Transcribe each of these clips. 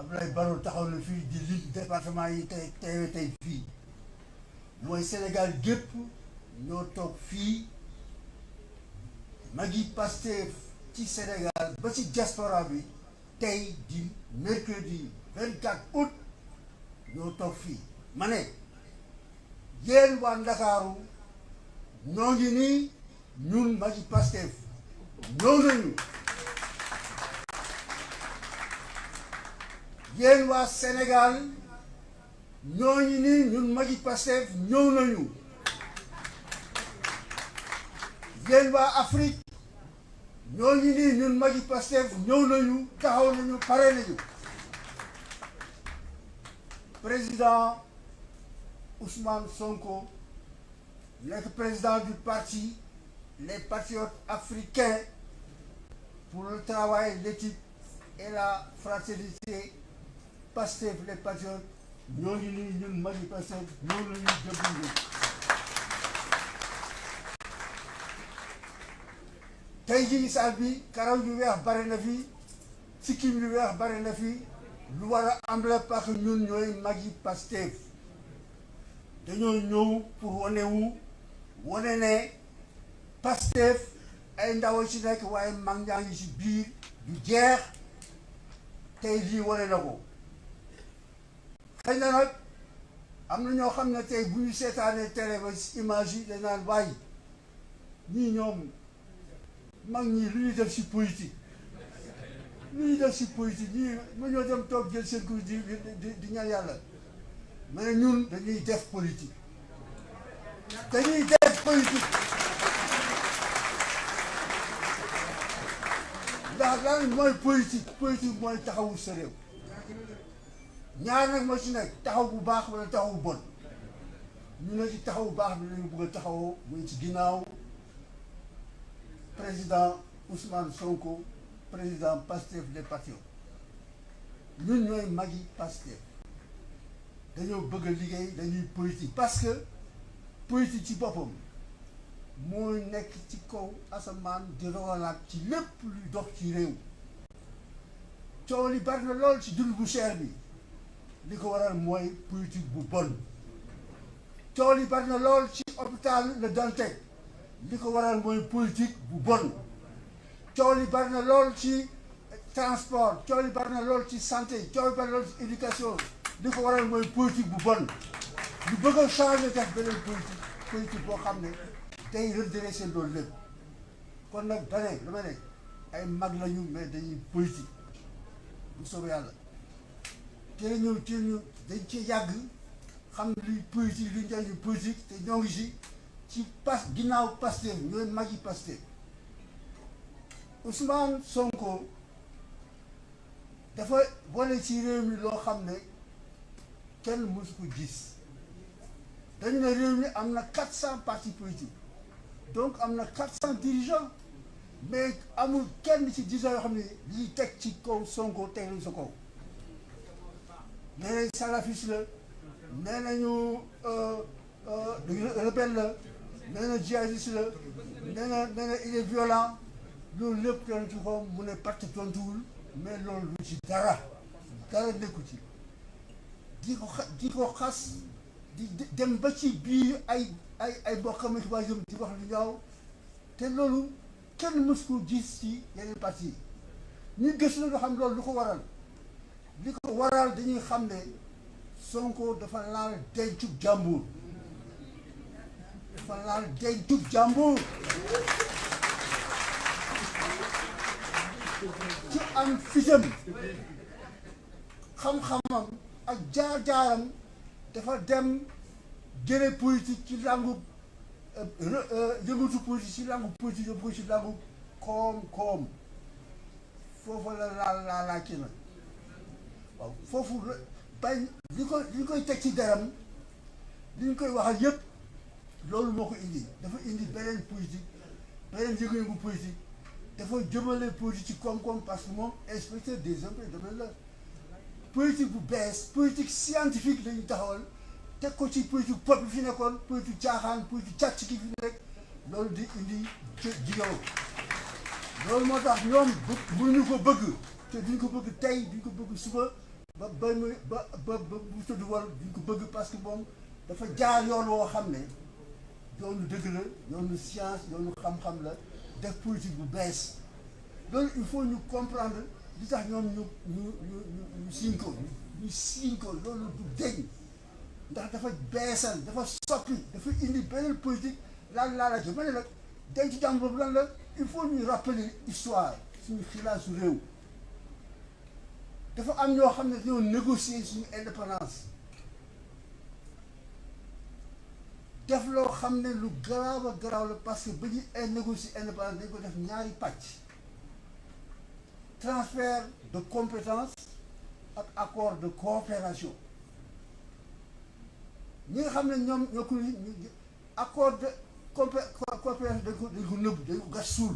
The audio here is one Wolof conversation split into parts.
Abdoulaye Barrow taxaw na fii di lim département yi tey fii mooy Sénégal gépp ñoo toog fii magi Pastef ci Sénégal ba ci diaspora bi tey di mercredi 24 août ñoo toog fii ma ne yéen waa Ndakaaru ñoo ngi nii ñun magi Pastef ñëw nañu. yéen waa Sénégal ñoo ngi nii ñun magi Pastef ñëw nañu. yéen waa Afrique ñoo ngi nii ñun magi Pastef ñëw nañu taxaw nañu pare nañu. président Ousmane Sonko nekk président du parti les patriotes africains pour le travail, l'éthique et la fraternité. Pastef les patriotes ñoo ngi nii ñun magi Pastef ñoo nañu jëbbu. tey jii saal bi karaw yu weex bare na fi sikkim yu weex bare na fi lu war a am la parce que ñun ñooy magi Pastef dañoo ñëw pour wane ne Pastef ay ndaw ci nekk waaye mag ñaa ngi ci biir du jeex tey lii wane na ko. xëy na nag am na ñoo xam ne tey bu ñu seetaanee télé ba image yi dañ naan bàyyi ñii ñoom mag ñii lu ñuy def ci politique ñii ma ñoo dem toog jël seen kur di ñaan yàlla ma ne ñun dañuy def politique ndax lan mooy politique mooy taxawu sa réew. ñaar nag moo ci nekk taxaw bu baax wala taxaw bu bon ñu ne ci taxaw bu baax bi lañu bëgg a taxawoo muy ci ginnaaw président Ousmane Sonko président Pastef les patriotes ñun ñooy magi Pastef dañoo bëgg a liggéey dañuy politique parce que politique ci boppam moo nekk ci kaw asamaan di rawalaat ci lépp luy dox ci réew. coow li bari na lool ci dund bu cher bi li ko waral mooy politique bu bon. coow li bari na lool ci hôpital Le Dantec li ko waral mooy politique bu bon. coow li bari na lool ci transport coow li bari na lool ci santé coow li bari na lool ci éducation li ko waral mooy politique bu bon. ñu bëgg a changer def beneen politique boo xam ne day redresser loolu lépp kon nag dama ne ay mag lañu mais dañuy politique bu soobee yàlla. te ñu dañ ci yàgg xam luy politique luy njëriñu politique te ñoo ngi ci ginnaaw Pastef ñooy magi Pastef. Ousmane Sonko dafa wane ci réew mi loo xam ne kenn mësu ko gis dañu ne réew mi am na 400 partis politiques donc am na 400 dirigeants mais amul kenn ci dirigeants yoo xam ne liy teg ci kaw Sonko teg nañ sa kaw. nee nañ salafiste la nee nañu rebelle la nee na djihadiste la nee na il est violent loolu lépp kenn ci ko mu ne parti tontuwul mais loolu lu ci dara nekku ci di ko xas di dem ba ci biir ay bokkam ci waa jëm di wax lu ñaaw te loolu kenn mës ko gis ci yeneen parti yi ñu gëstu la nga xam loolu lu ko waral. li ko waral dañuy xam ne Sonko dafa laal dencub jàmbur ci am fitam xam-xamam ak jaar-jaaram dafa dem jële politique ci langu yëngatu politique ci langu politique yóbbu ko ci langu koom-koom foofu la laa kii nag waaw foofu bañ li koy teg ci deram li ñu koy waxal yëpp loolu moo ko indi dafa indi beneen politique beneen yëngu-yëngu politique dafa jëmale politique ci koom-koom parce que moom inspecteur des impôts et domaines la politique bu bees politique scientifique la ñu taxawal teg ko ci politique pop bi fi nekkoon politique caaxaan politique càcc ki fi nekk loolu di indi jigéen loolu moo tax ñoom bu ñu ko bëgg te duñ ko bëgg tey duñ ko bëgg suba bu tudd wal duñ ko bëgg parce que moom dafa jaar yoon woo xam ne yoonu dëgg la yoonu science yoonu xam-xam la def politique bu bees loolu il faut ñu comprendre li tax ñoom ñu siñ ko loolu du deñ ndax dafa beesal dafa soppi dafa indi beneen politique laa la ci ma ne nag denc jàmm boobu lan la il faut ñu rappeler histoire suñu xilaasu réew dafa am ñoo xam ne dañoo négocier suñu indépendance def loo xam ne lu garaaw a garaaw la parce que ba ñu négocier indépendance dañ ko def ñaari pàcc transfert de compétences ak accord de coopération ñi nga xam ne ñoom ñoo ko accord de coopération dañ ko nëbb dañ ko gas suul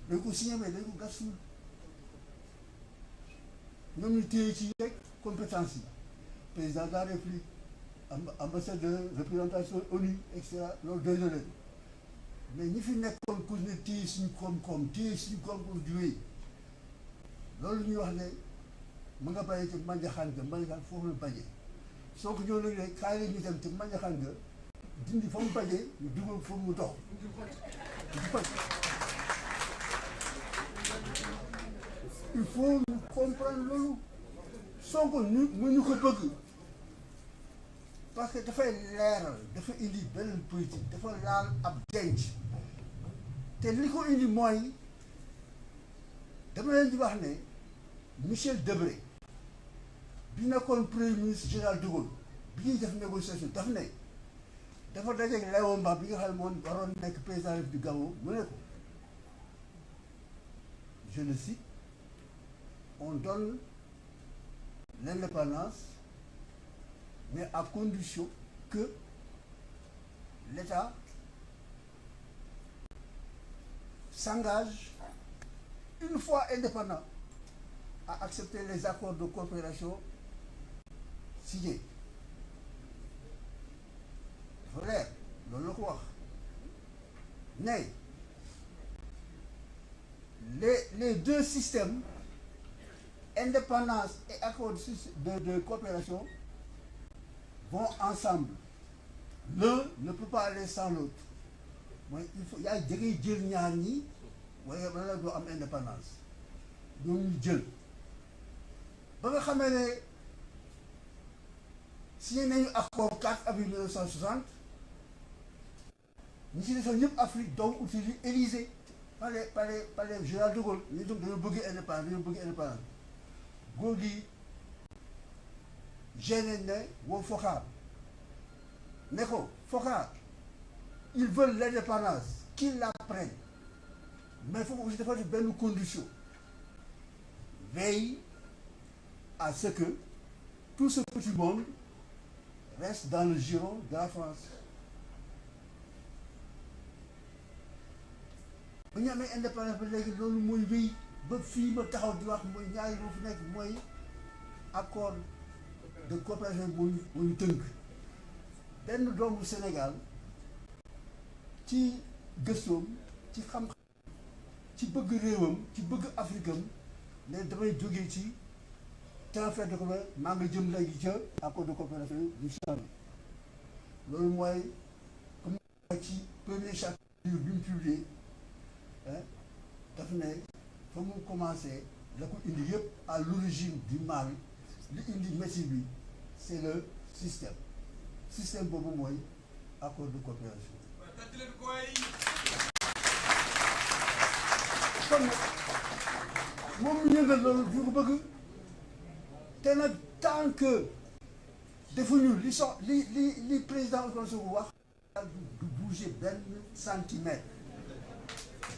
dañ ko signé mais dañ ko gas suul ñoom ñu téye ci rek compétence yi président de la République ambassadeur représentation ONU et cetera loolu doy na leen mais ñi fi nekkoon ku ne téye suñu koom-koom juwee loolu ñuy wax ne mu nga bàyyi ci manjaxaan ga foofu la bàyyee soo ko ñëw nag ne kaay la ñu dem ci manjaxaan ga dindi fa mu bàyyee ñu dugal fa mu dox il faut ñu comprendre loolu Sonko ñu ko bëgg parce que dafay leeral dafa indi beneen politique dafa laal ab denc te li ko indi mooy dama leen di wax ne Michel Debré bi nekkoon premier ministre général de Gaulle bi ñuy def négociation dafa dajeeg Léon Mba bi nga xam ne moom waroon nekk président du Gabon mu ne ko je le cite on donne l'indépendance mais à condition que l'État s'engage une fois indépendant à accepter les accords de coopération signés dafa leer loolu la ko wax ne les deux systèmes indépendance et accord de coopération vont ensemble. L'un ne peut pas aller sans l'autre. Mooy il faut yaa jege jël ñaar ñi waaye bala doo am indépendance ñoom ñu jël ba nga xamee ne signé nañu accord 4 avril 1960 ñi ci desoon ñëpp Afrique donc utilisé Élysée par les général de Gaulle ñu dañoo bëgg indépendance góor gi gêné ne woo Foccart ne ko Foccart ils veulent l'indépendance qu'ils la prennent mais il faut aussi defar benn condition veille à ce que tout ce petit monde reste dans le giron de la France. ba ñu amee indépendance ba léegi loolu mooy wéy ba fii ma taxaw di wax mooy ñaari moo fi nekk mooy accord de coopération moo ñu tënk benn doomu Sénégal ci gëstoom ci xam-xam ci bëgg réewam ci bëgg Afrikam ne damay jógee ci transfert de coopération maa nga jëm léegi ca accord de coopération du change loolu mooy comme ci premier chapitre bi mu publié daf ne fa mu commencé la ko indi yëpp à l'origine du mal li indi métier bi c'est le système boobu mooy accord de coopération kon moom mu yëngal loolu du ko bëgg te nag tant que defuñu li président Ousmane Sonko wax du bouger benn centimètre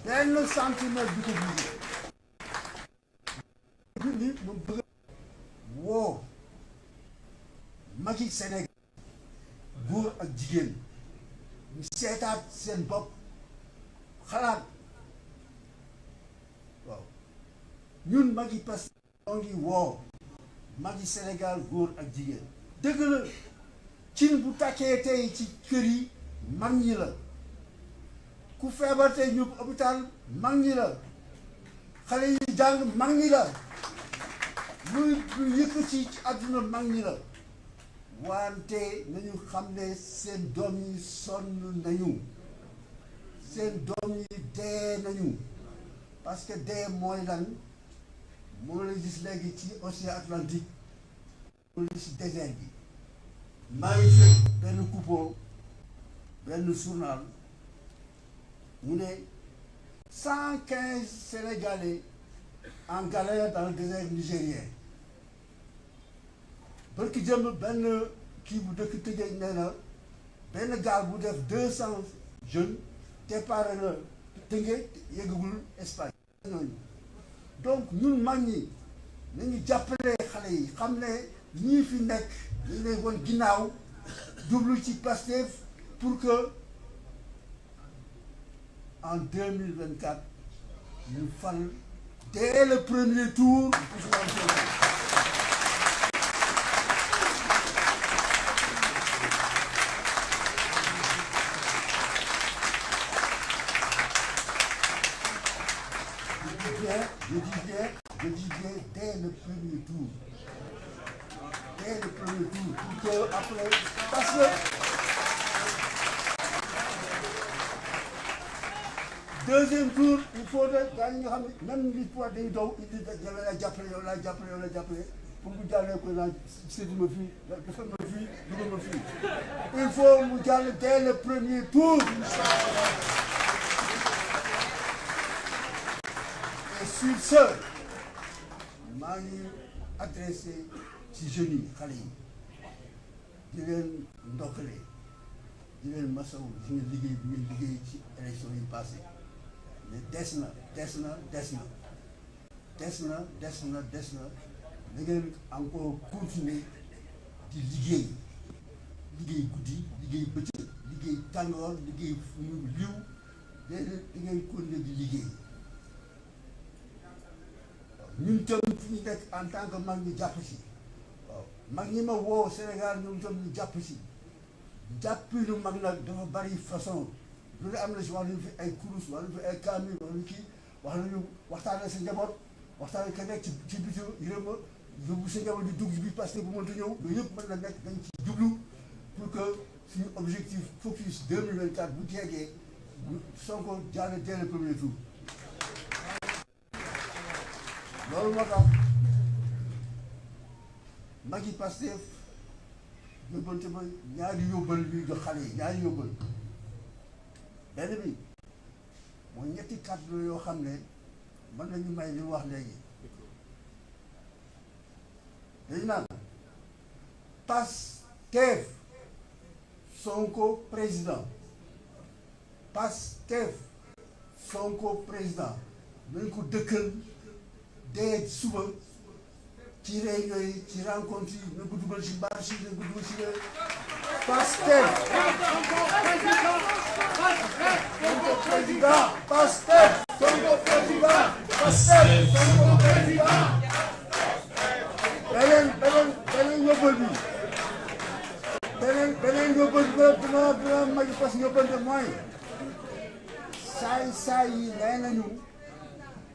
du ko bouger ni moom bëgg woo magi Sénégal góor ak jigéen ñu seetaat seen bopp xalaat waaw ñun magi Pastef ñoo ngi woo magi Sénégal góor ak jigéen dëgg la cin bu tàkkee tey ci kër yi mag ñi la ku feebar tey ñu hôpital mag ñi la xale yi jàng mag ñi la lu yëkkati ci àdduna mag ñi la wante nañu xam ne seen doom yi sonn nañu seen doom yi dee nañu parce que dee mooy lan moom la gis léegi ci océan Atlantique moom la ci désert bi maa ngi fekk benn coupon benn journal mu ne 115 Sénégalais en galère dans le désert nigérien barki jëm benn kii bu dëkk Tëngéej nee na benn gaal bu def 200 jeunes départ na Tëngéej yëggagul Espagne ñooñu donc ñun mag ñi nañu jàppale xale yi xam ne ñii fi nekk ñu leen woon ginnaaw jublu ci Pastef pour que en 2024 ñu fal dès le premier tour Ousmane Sonko. Je dis bien dès le premier tour. Dès le premier tour, pour que après, parce que deuxième tour, il faudrait gagner, même l'histoire des dons, il dit que j'avais la jàppale, pour que j'aille présent, c'est de me fuir, il faut nous gagner dès le premier tour. Et sur ce, maa ngi adressé ci jeunes yi xale yi di leen ndokkale di leen masawu ci nga liggéey bi ngeen liggéey ci élection yi passé mais des na da ngeen encore continuer di liggéey guddi liggéey bëccëg liggéey tàngoor liggéey liw da ngeen continuer di liggéey ñun tam fi ñu nekk en tant que mag ñi jàpp si waaw mag ñi ma woo Sénégal ñoom tam ñu jàpp si jàppilu mag nag dafa bari façon lu ne am na si wax nañu fi ay kurus wax nañu fi ay kaamil wax nañu kii wax nañu waxtaanee sa njaboot waxtaanee ka nekk ci biti réew ma yóbbu sa njaboot di dugg bi parce que bu mënta ñëw loolu yëpp mën na nekk dañ ci jublu pour que suñu objectif focus 2024 bu jeegee Sonko jàll dès le premier tour. loolu moo tax mag yi Pastef yóbbante ba ñaari yóbbal ñuy jox xale yi ñaari yóbbal benn bi mooy ñetti kàddu yoo xam ne mën nañu may li wax léegi dañu naan Pastef Sonko président Pastef Sonko président nañ ko dëkkal dès suba ci réunion yi ci rencontre yi na ko dugal ci marché yi na ko dugal ci Pastef Sonko président Pastef Sonko président Pastef Sonko président beneen yóbbal bi beneen yóbbal bi dina mag parce que yóbbante mooy saay yi nee nañu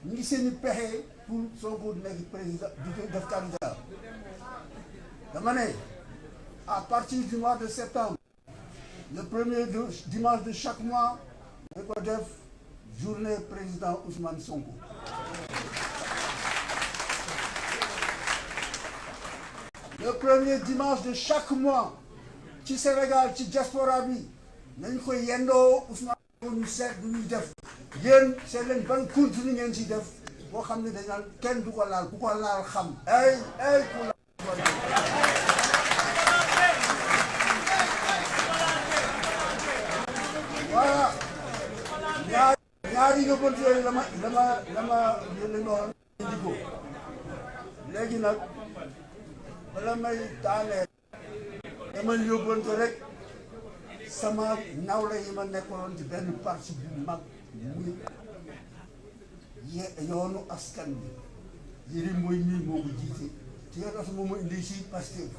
ñu ngi seeni pexe pour Sonko nekk président di def candidat dama ne à partir du mois de septembre le premier dimanche de chaque mois da ko def journée président Ousmane Sonko le premier dimanche de chaque mois ci Sénégal ci diaspora bi nañ ko yendoo Ousmane Sonko ñu seet du ñuy def yéen seet leen ban continue ngeen ci def boo xam ne dañ naan kenn du ko laal ku ko laal xam ay ku laal voilà ñaari yóbbante yooyu la ma indi ko léegi nag bala may daaneel dama yóbbante rek sama nawle yi ma nekkoon ci benn parti bu mag muy yoonu askan bi Yérim mooy nii moo ko jiite ci yoonu askan moom moo indi si Pastef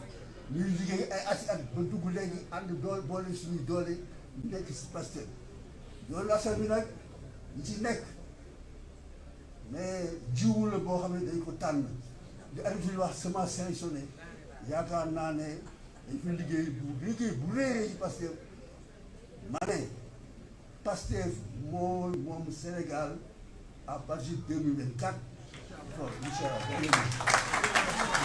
ñuy liggéey ay at ba dugg léegi ànd boole suñuy doole ñu nekk si Pastef yoonu askan bi nag ñi ci nekk mais jiwu la boo xam ne dañ ko tànn di arbitre di wax semence sélectionnée yaakaar naa ne dañ fi liggéey bu réeree ci Pastef ma ne Pastef moom Sénégal à partir de 2024 incha allah.